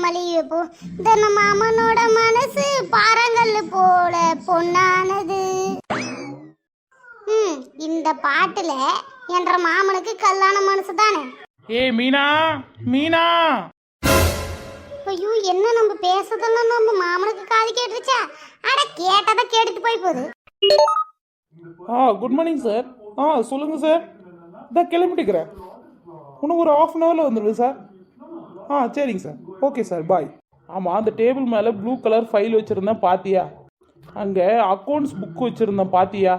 மல்லிகைப்பூ தன மாமனோட மனசு பாறாங்கல்லு போல பொன்னானது. இந்த பாட்டுல என்ற மாமனுக்கு கல்லான மனசு தானே. மீனா மீனா. ஐயோ, என்ன நம்ம பேசுறதெல்லாம் நம்ம மாமனுக்கு காது கேட்டுருச்சா? அட கேட்டதை கேட்டுட்டு போய் போகுது. Good morning sir. சொல்லுங்க சார். இதான் கிளம்பிட்டுக்கிறேன். இன்னும் ஒரு ½ அன் ஹவரில் வந்துடுவேன் சார். சரிங்க சார். ஓகே சார், பாய். ஆமாம், அந்த டேபிள் மேலே ப்ளூ கலர் ஃபைல் வச்சுருந்தேன் பார்த்தியா? அங்கே அக்கௌண்ட்ஸ் புக் வச்சுருந்தேன் பார்த்தியா?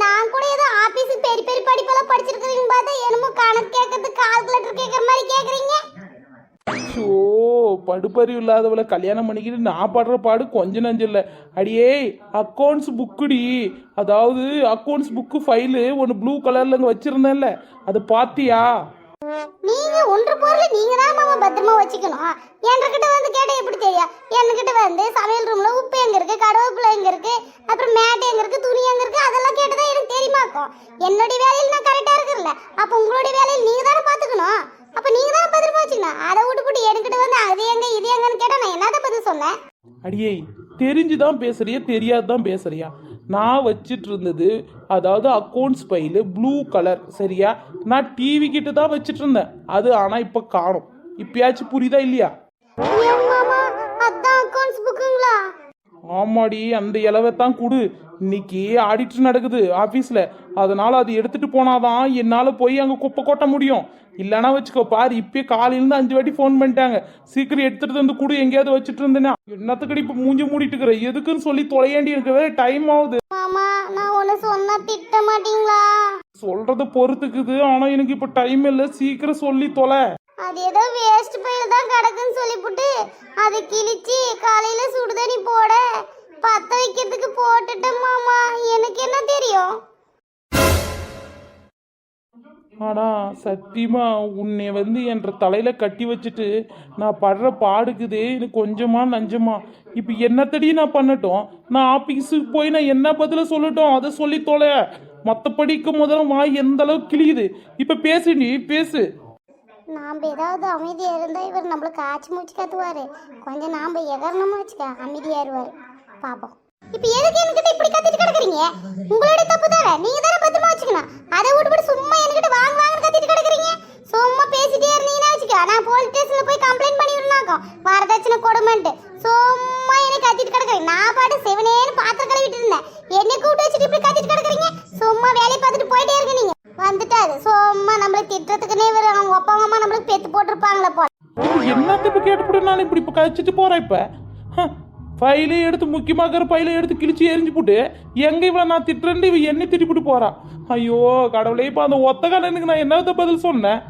நான் கூட ஏதோ ஆபீஸுக்கு பெரிய பெரிய படிப்பெல்லாம் படிச்சிருக்கீங்க பார்த்தா என்னமோ கணக்கு கேட்கறது கால்குலேட்டர் கேட்குற மாதிரி கேட்குறீங்க. ஷோ, படுப்பறிவு இல்லாதவளை கல்யாணம் பண்ணிக்கிட்டு நான் படுற பாடு கொஞ்சம் நஞ்சம் இல்லை. அடியே, அக்கௌண்ட்ஸ் புக்குடி. அதாவது அக்கௌண்ட்ஸ் புக்கு ஃபைலு ஒன்று ப்ளூ கலரில் அங்கே வச்சுருந்தேன்ல, அது பார்த்தியா? நீங்க ஒன்று பொருள் நீங்க தான் மாமா பத்திரமா வச்சுக்கணும். என்கிட்ட வந்து கேட்ட எப்படி தெரியும்? என்கிட்ட வந்து சமையல் ரூம்ல உப்பு எங்க இருக்கு, கருவேப்பிலை எங்க இருக்கு, அப்புறம் மேட் எங்க இருக்கு, துணி எங்க இருக்கு, அதெல்லாம் கேட்டதான் எனக்கு தெரியுமாக்கும். என்னுடைய வேலையில் நான் கரெக்டா இருக்குல்ல, அப்ப உங்களுடைய வேலையில் நீங்க தானே பாத்துக்கணும். அப்ப நீங்க தானே பத்திரமா வச்சுக்கணும். அதை விட்டுப்புட்டு என்கிட்ட வந்து அது எங்க இது எங்கன்னு கேட்டா நான் என்னதான் பதில் சொன்னேன்? அடியே, தெரிஞ்சுதான் பேசுறியா தெரியாதுதான் பேசுறியா? நான் வச்சிட்டு இருந்தது அதாவது அக்கௌண்ட்ஸ் ஃபைலு ப்ளூ கலர், சரியா? நான் டிவி கிட்ட தான் வச்சிட்டு இருந்தேன் அது. ஆனால் இப்போ காணும். இப்பயாச்சும் புரியுதா இல்லையா? அதான் அக்கௌண்ட்ஸ் புக்குங்களா? ஆமாடி, அந்த இலவைத்தான் கொடு. இன்னைக்கு ஆடிட்டர் நடக்குது ஆஃபீஸில், அதனால அது எடுத்துட்டு போனாதான் என்னால் போய் அங்கே குப்பை கொட்ட முடியும். இல்லைன்னா வச்சுக்கோ பாரு, இப்பயே காலையிலேருந்து 5 வாட்டி ஃபோன் பண்ணிட்டாங்க. சீக்கிரம் எடுத்துட்டு வந்து கொடு, எங்கேயாவது வச்சுட்டு இருந்தேன்னா. என்னத்துக்கடி இப்போ மூஞ்சி மூடிட்டு இருக்கிற? எதுக்குன்னு சொல்லி தொலையாண்டி இருக்கு, வேற டைம் ஆகுது. மாமா, நான் ஒன்று சொன்னா திட்ட மாட்டீங்களா? சொல்றத பொறுத்துக்குது, ஆனால் எனக்கு இப்போ டைம் இல்லை. சீக்கிரம் சொல்லி தொலை. அது ஏதோ வேஸ்ட் பையில தான் கிடக்குன்னு சொல்லிவிட்டு அதை கிழிச்சு காலையில சுடுதண்ணி போட பத்த வைக்கிறதுக்கு போட்டுட்டேன் மாமா. எனக்கு என்ன தெரியும்? ஆனா சத்தியமா உன்னை வந்து என்ற தலையில கட்டி வச்சுட்டு நான் படுற பாடுக்குதே எனக்கு கொஞ்சமா நஞ்சமா. இப்ப என்னத்தடி நான் பண்ணட்டும்? நான் ஆபீஸுக்கு போய் நான் என்ன பதில சொல்லட்டும்? அதை சொல்லி தொலை. மற்றபடிக்கு முதல்ல வாய் எந்த அளவுக்கு கிழியுது. இப்ப பேசு, நீ பேசு. நாம் ஏதாவது அமைதியா இருந்தா இவர் நம்மளுக்கு ஆச்சு மூச்சு கத்துவாரு. கொஞ்சம் நாம எகரணமா வச்சுக்க அமைதியாருவாரு. பாப்போம். இப்ப எதுக்கு என்கிட்ட இப்படி கத்திட்டு கிடக்குறீங்க? உங்களோட தப்பு தானே, நீங்க தானே பத்திரமா வச்சுக்கணும். அதை விட்டுவிட்டு சும்மா என்கிட்ட வாங்க வாங்கன்னு கத்திட்டு கிடக்குறீங்க. சும்மா பேசிட்டே இருந்தீங்கன்னா வச்சுக்க, நான் போலீஸ் ஸ்டேஷன்ல போய் கம்ப்ளைண்ட் பண்ணி விடனாக்கும் வரதட்சணை கொடுமைன்ட்டு. சும்மா என்னை கத்திட்டு கிடக்குறீங்க. நான் பாட்டு செவனேன்னு பாத்திரம் கழுவிட்டு இருந்தேன், என்னை கூப்பிட்டு வச்சுட்டு இப்படி கத்திட்டு கிடக்குறீங்க. சும்மா வேலையை பார்த்துட்டு போயிட்டே இருக்க. நீங்க வந்துட்டாரு சும்மா நம்மள திட்டத்துக்குனே வரும். அவங்க அப்பா அம்மா நம்மளுக்கு பெத்து போட்டிருப்பாங்களே போல. என்னத்துக்கு கேட்டுப்பட்டு நான் இப்படி இப்போ கழிச்சிட்டு போறேன். இப்ப ஃபைலே எடுத்து முக்கியமாக ஃபைலை எடுத்து கிழிச்சு எரிஞ்சு போட்டு எங்க இவ்வளவு நான் திட்டுறேன், இவ என்னை திட்டிப்புட்டு போறா. ஐயோ கடவுளே, இப்போ அந்த ஒத்த காலனுக்கு நான் என்னத்த பதில் சொன்னேன்?